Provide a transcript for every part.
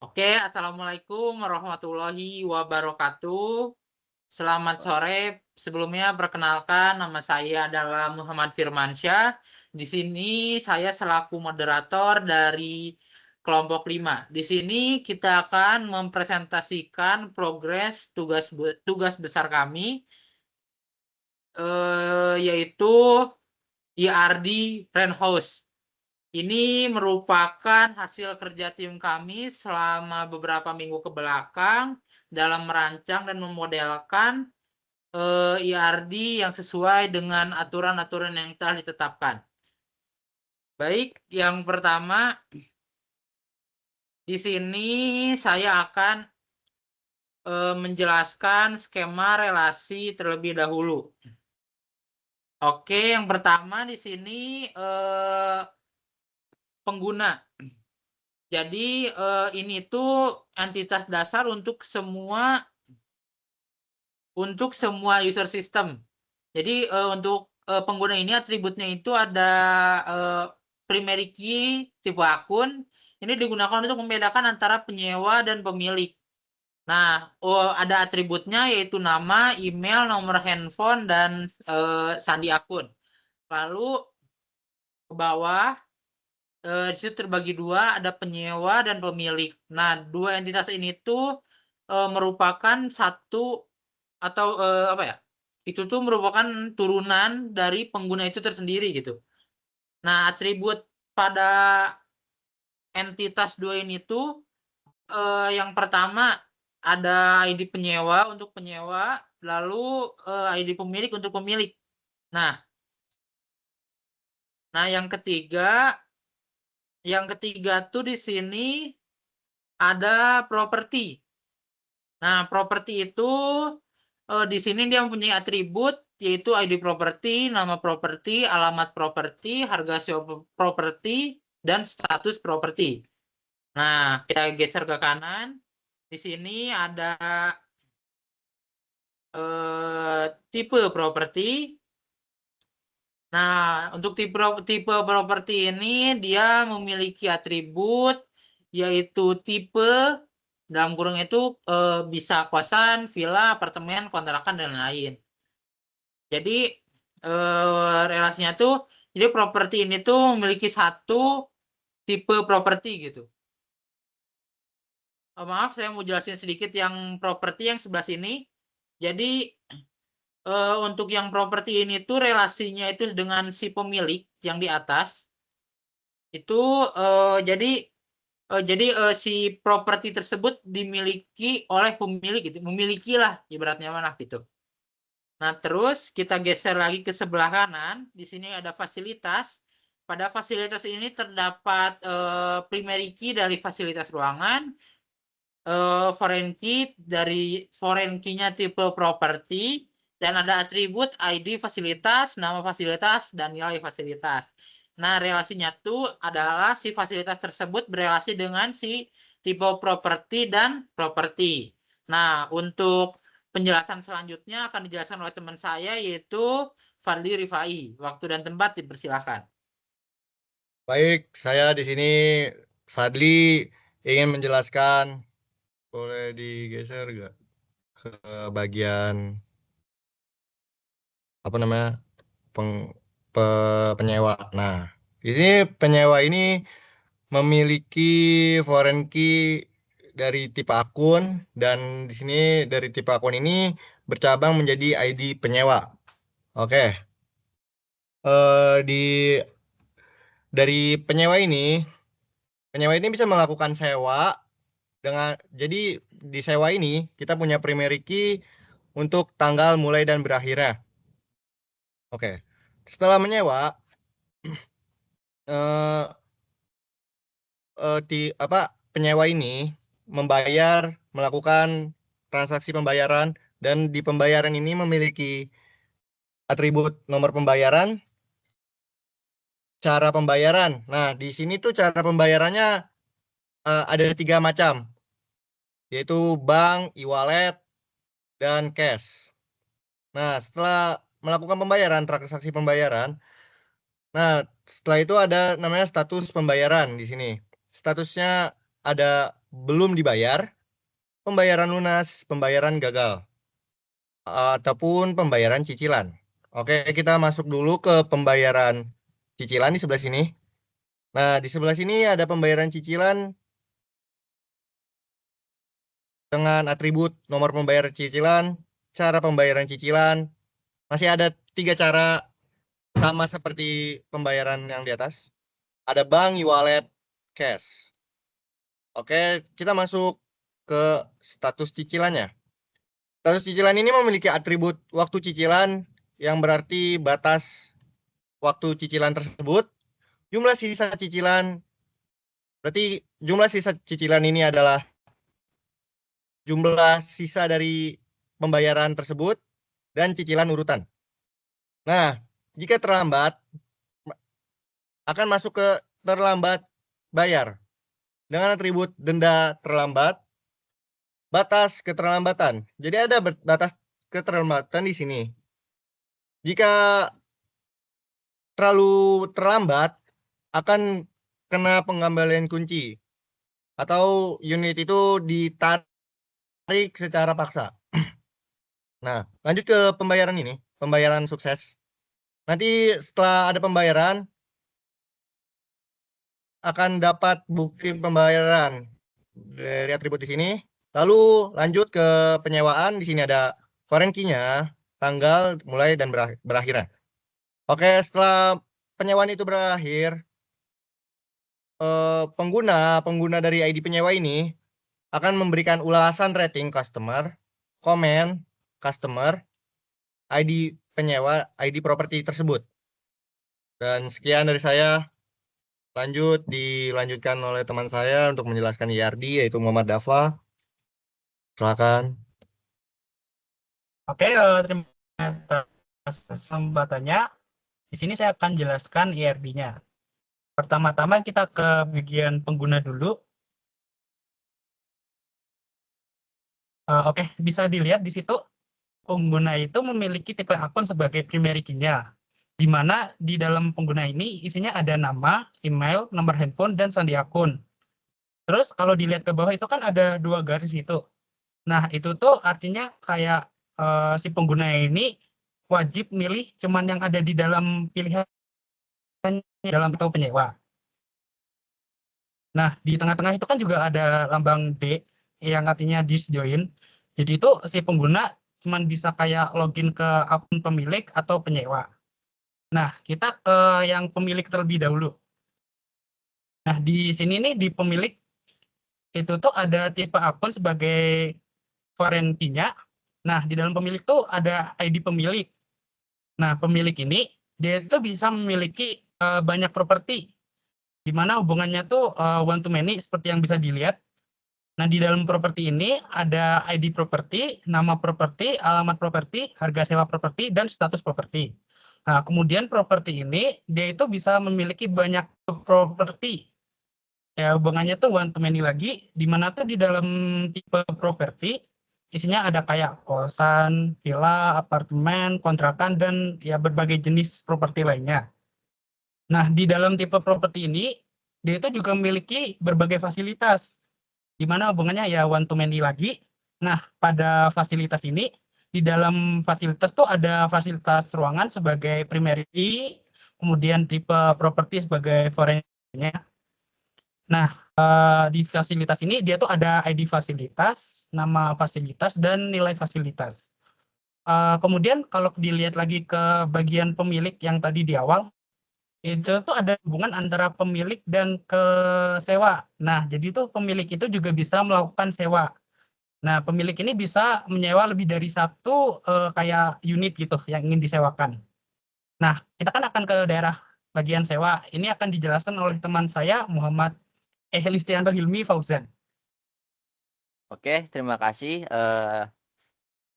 Oke, assalamualaikum warahmatullahi wabarakatuh. Selamat sore. Sebelumnya perkenalkan nama saya adalah Muhammad Firmansyah. Di sini saya selaku moderator dari kelompok 5. Di sini kita akan mempresentasikan progres tugas besar kami yaitu IRD House. Ini merupakan hasil kerja tim kami selama beberapa minggu ke belakang dalam merancang dan memodelkan IRD yang sesuai dengan aturan-aturan yang telah ditetapkan. Baik, yang pertama di sini saya akan menjelaskan skema relasi terlebih dahulu. Oke, yang pertama di sini pengguna. Jadi ini tuh entitas dasar untuk semua user system. Jadi untuk pengguna ini atributnya itu ada primary key tipe akun. Ini digunakan untuk membedakan antara penyewa dan pemilik. Nah, ada atributnya yaitu nama, email, nomor handphone, dan sandi akun. Lalu ke bawah di situ terbagi dua, ada penyewa dan pemilik. Nah, dua entitas ini tuh merupakan satu atau apa ya? Itu tuh merupakan turunan dari pengguna itu tersendiri gitu. Nah, atribut pada entitas dua ini tuh yang pertama ada ID penyewa untuk penyewa, lalu ID pemilik untuk pemilik. Nah, yang ketiga tuh di sini ada properti. Nah, properti itu di sini dia mempunyai atribut yaitu ID properti, nama properti, alamat properti, harga sewa properti, dan status properti. Nah, kita geser ke kanan. Di sini ada tipe properti. Nah, untuk tipe properti ini dia memiliki atribut yaitu tipe dalam kurung itu bisa kosan, villa, apartemen, kontrakan, dan lain. Jadi relasinya tuh, jadi properti ini tuh memiliki satu tipe properti gitu. Maaf, saya mau jelasin sedikit yang properti yang sebelah sini. Jadi untuk yang properti ini tuh relasinya itu dengan si pemilik yang di atas itu jadi si properti tersebut dimiliki oleh pemilik gitu, memiliki lah ibaratnya mana gitu. Nah, terus kita geser lagi ke sebelah kanan. Di sini ada fasilitas. Pada fasilitas ini terdapat primary key dari fasilitas ruangan, foreign key dari foreign key-nya tipe properti, dan ada atribut ID fasilitas, nama fasilitas, dan nilai fasilitas. Nah, relasinya tuh adalah si fasilitas tersebut berelasi dengan si tipe properti dan properti. Nah, untuk penjelasan selanjutnya akan dijelaskan oleh teman saya yaitu Fadli Rifai. Waktu dan tempat dipersilahkan. Baik, saya di sini Fadli ingin menjelaskan, boleh digeser nggak ke bagian apa namanya penyewa. Nah, di sini penyewa ini memiliki foreign key dari tipe akun dan di sini dari tipe akun ini bercabang menjadi ID penyewa. Oke. Di dari penyewa ini bisa melakukan sewa jadi di sewa ini kita punya primary key untuk tanggal mulai dan berakhirnya. Oke. Setelah menyewa eh, penyewa ini melakukan transaksi pembayaran dan di pembayaran ini memiliki atribut nomor pembayaran, cara pembayaran. Nah, di sini tuh cara pembayarannya ada 3 macam, yaitu bank, e-wallet, dan cash. Nah, setelah melakukan pembayaran, transaksi pembayaran, nah, setelah itu ada namanya status pembayaran di sini. Statusnya ada belum dibayar, pembayaran lunas, pembayaran gagal, ataupun pembayaran cicilan. Oke, kita masuk dulu ke pembayaran cicilan di sebelah sini. Nah, di sebelah sini ada pembayaran cicilan dengan atribut nomor pembayar cicilan, cara pembayaran cicilan. Masih ada 3 cara sama seperti pembayaran yang di atas. Ada bank, e-wallet, cash. Oke, kita masuk ke status cicilannya. Status cicilan ini memiliki atribut waktu cicilan yang berarti batas waktu cicilan tersebut. Jumlah sisa cicilan, berarti jumlah sisa cicilan ini adalah jumlah sisa dari pembayaran tersebut dan cicilan urutan. Nah, jika terlambat, akan masuk ke terlambat bayar. Dengan atribut denda terlambat, batas keterlambatan. Jadi ada batas keterlambatan di sini. Jika terlalu terlambat, akan kena pengembalian kunci. Atau unit itu ditarik secara paksa. Nah, lanjut ke pembayaran ini. Pembayaran sukses. Nanti setelah ada pembayaran, akan dapat bukti pembayaran dari atribut di sini. Lalu lanjut ke penyewaan. Di sini ada foreign key-nya, tanggal mulai dan berakhirnya. Oke, setelah penyewaan itu berakhir, pengguna dari ID penyewa ini akan memberikan ulasan rating customer, komen customer, ID penyewa, ID properti tersebut. Dan sekian dari saya. Dilanjutkan oleh teman saya untuk menjelaskan IRD, yaitu Muhammad Dafa. Silakan. Oke, terima kasih atas kesempatannya. Di sini saya akan jelaskan IRD-nya. Pertama-tama kita ke bagian pengguna dulu. Oke, bisa dilihat di situ pengguna itu memiliki tipe akun sebagai primary key-nya, di mana di dalam pengguna ini isinya ada nama, email, nomor handphone, dan sandi akun. Terus kalau dilihat ke bawah itu kan ada 2 garis itu. Nah, itu tuh artinya kayak si pengguna ini wajib milih cuman yang ada di dalam pilihan dalam atau penyewa. Nah, di tengah-tengah itu kan juga ada lambang D yang artinya disjoin. Jadi itu si pengguna cuman bisa kayak login ke akun pemilik atau penyewa. Nah, kita ke yang pemilik terlebih dahulu. Nah, di sini nih di pemilik itu tuh ada tipe akun sebagai foreign key-nya. Nah, di dalam pemilik tuh ada ID pemilik. Nah, pemilik ini dia itu bisa memiliki banyak properti, di mana hubungannya tuh one to many seperti yang bisa dilihat. Nah, di dalam properti ini ada ID properti, nama properti, alamat properti, harga sewa properti, dan status properti. Nah, kemudian properti ini dia itu bisa memiliki banyak properti. Ya, hubungannya tuh one to many lagi, di mana tuh di dalam tipe properti isinya ada kayak kosan, villa, apartemen, kontrakan, dan ya berbagai jenis properti lainnya. Nah, di dalam tipe properti ini, dia itu juga memiliki berbagai fasilitas, di mana hubungannya ya one to many lagi. Nah, pada fasilitas ini, di dalam fasilitas tuh ada fasilitas ruangan sebagai primary, kemudian tipe properti sebagai foreign-nya. Nah, di fasilitas ini dia tuh ada ID fasilitas, nama fasilitas, dan nilai fasilitas. Kemudian kalau dilihat lagi ke bagian pemilik yang tadi di awal, itu tuh ada hubungan antara pemilik dan ke sewa. Nah, jadi tuh pemilik itu juga bisa melakukan sewa. Nah, pemilik ini bisa menyewa lebih dari satu kayak unit gitu yang ingin disewakan. Nah, kita kan akan ke daerah bagian sewa. Ini akan dijelaskan oleh teman saya, Muhammad Listianto Hilmi Fauzan. Oke, terima kasih.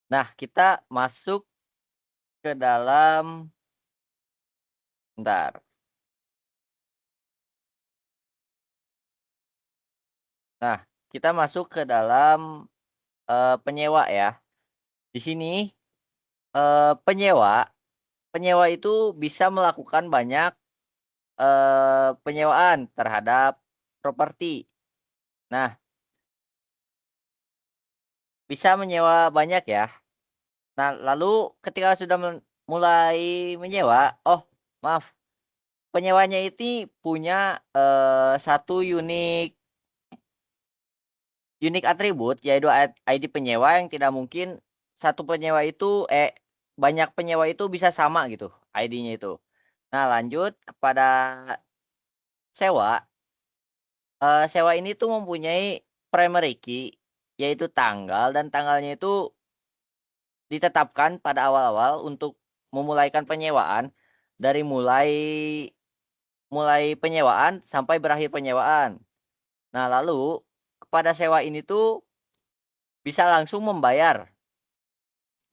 Nah, kita masuk ke dalam, bentar. Nah, kita masuk ke dalam penyewa ya. Di sini penyewa itu bisa melakukan banyak penyewaan terhadap properti. Nah, bisa menyewa banyak ya. Nah, lalu ketika sudah mulai menyewa, oh maaf, penyewanya ini punya satu unik atribut, yaitu ID penyewa yang tidak mungkin satu penyewa itu banyak penyewa itu bisa sama gitu ID-nya itu. Nah, lanjut kepada sewa. Sewa ini tuh mempunyai primary key, yaitu tanggal, dan tanggalnya itu ditetapkan pada awal-awal untuk memulaikan penyewaan, dari mulai penyewaan sampai berakhir penyewaan. Nah, lalu kepada sewa ini tuh bisa langsung membayar.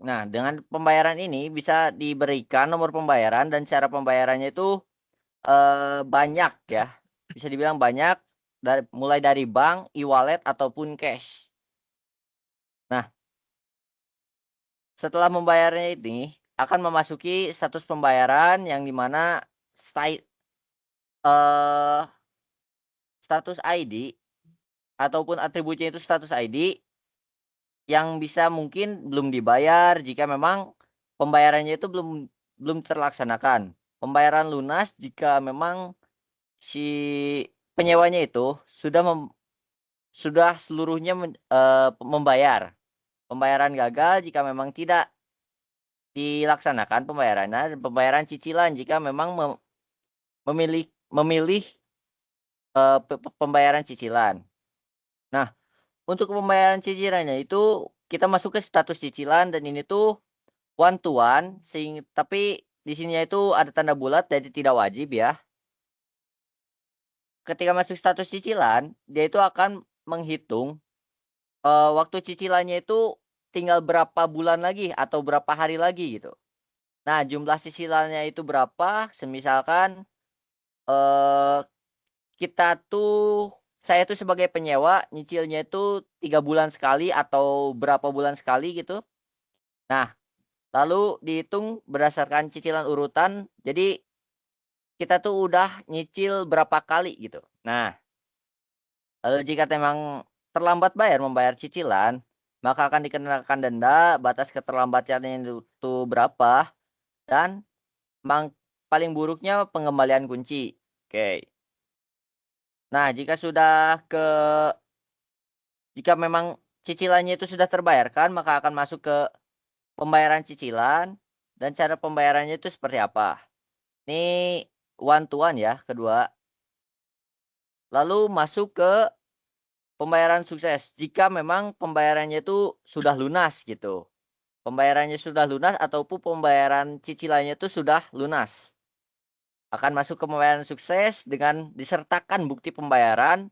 Nah, dengan pembayaran ini bisa diberikan nomor pembayaran, dan cara pembayarannya itu banyak ya. Bisa dibilang banyak, mulai dari bank, e-wallet ataupun cash. Nah, setelah membayarnya ini akan memasuki status pembayaran yang dimana status ID ataupun atributnya itu status ID yang bisa mungkin belum dibayar jika memang pembayarannya itu belum terlaksanakan. Pembayaran lunas jika memang si penyewanya itu sudah seluruhnya membayar. Pembayaran gagal jika memang tidak dilaksanakan pembayarannya, dan pembayaran cicilan jika memang memilih pembayaran cicilan. Nah, untuk pembayaran cicilannya itu kita masuk ke status cicilan, dan ini tuh one to one, tapi di sini itu ada tanda bulat jadi tidak wajib ya. Ketika masuk status cicilan, dia itu akan menghitung waktu cicilannya itu tinggal berapa bulan lagi atau berapa hari lagi gitu. Nah, jumlah cicilannya itu berapa? Semisalkan saya tuh sebagai penyewa nyicilnya itu 3 bulan sekali atau berapa bulan sekali gitu. Nah, lalu dihitung berdasarkan cicilan urutan. Jadi kita tuh udah nyicil berapa kali gitu. Nah, lalu jika memang terlambat membayar cicilan, maka akan dikenakan denda. Batas keterlambatannya itu berapa, dan paling buruknya pengembalian kunci. Oke. Nah, jika memang cicilannya itu sudah terbayarkan, maka akan masuk ke pembayaran cicilan, dan cara pembayarannya itu seperti apa. Ini one to one ya, kedua. Lalu masuk ke pembayaran sukses jika memang pembayarannya itu sudah lunas gitu. Pembayarannya sudah lunas ataupun pembayaran cicilannya itu sudah lunas. Akan masuk ke pembayaran sukses dengan disertakan bukti pembayaran,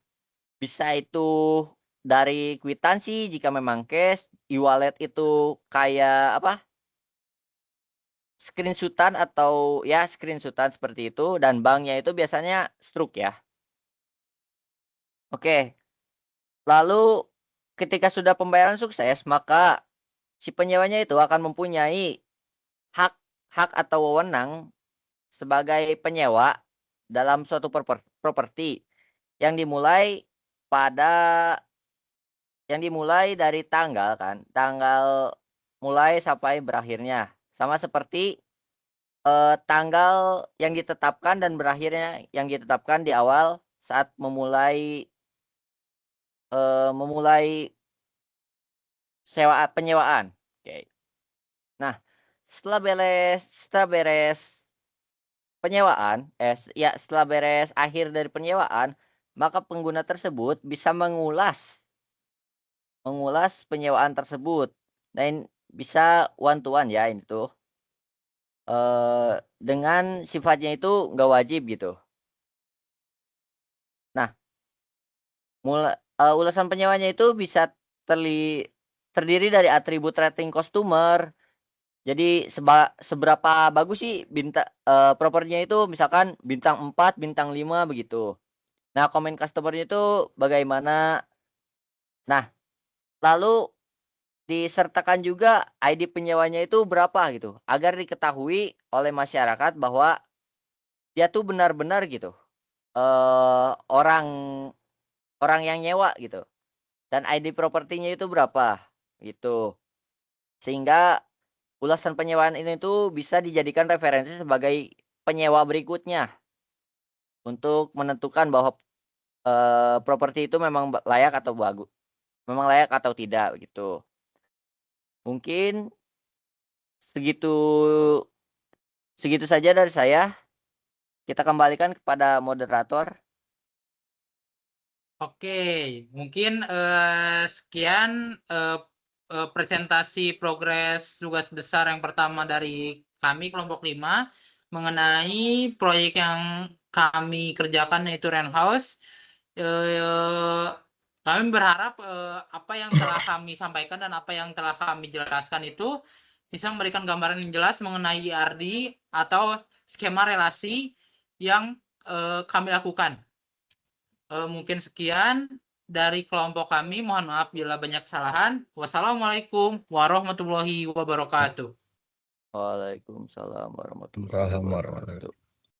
bisa itu dari kwitansi jika memang cash, e-wallet itu kayak apa? Screenshotan atau ya screenshotan seperti itu, dan banknya itu biasanya Struk ya. Oke. Lalu ketika sudah pembayaran sukses, maka si penyewanya itu akan mempunyai hak atau wewenang sebagai penyewa dalam suatu properti yang dimulai dari tanggal mulai sampai berakhirnya, sama seperti tanggal yang ditetapkan dan berakhirnya yang ditetapkan di awal saat memulai penyewaan. Oke. Nah, setelah beres penyewaan, setelah beres akhir dari penyewaan, maka pengguna tersebut bisa mengulas penyewaan tersebut. Dan bisa one to one ya, ini tuh dengan sifatnya itu nggak wajib gitu. Nah, ulasan penyewanya itu bisa terdiri dari atribut rating customer. Jadi seberapa bagus sih propertinya itu, misalkan bintang 4, bintang 5 begitu. Nah, komen customer-nya itu bagaimana. Nah, lalu disertakan juga ID penyewanya itu berapa gitu, agar diketahui oleh masyarakat bahwa dia tuh benar-benar gitu orang yang nyewa gitu. Dan ID propertinya itu berapa. gitu. Sehingga ulasan penyewaan ini tuh bisa dijadikan referensi sebagai penyewa berikutnya untuk menentukan bahwa properti itu memang layak atau tidak gitu. Mungkin segitu saja dari saya. Kita kembalikan kepada moderator. Oke, mungkin sekian presentasi progres tugas besar yang pertama dari kami kelompok 5 mengenai proyek yang kami kerjakan yaitu Rent House. Kami berharap apa yang telah kami sampaikan dan apa yang telah kami jelaskan itu bisa memberikan gambaran yang jelas mengenai IRD atau skema relasi yang kami lakukan. Mungkin sekian dari kelompok kami. Mohon maaf bila banyak kesalahan. Wassalamualaikum warahmatullahi wabarakatuh. Waalaikumsalam warahmatullahi Waalaikumsalam wabarakatuh. warahmatullahi wabarakatuh.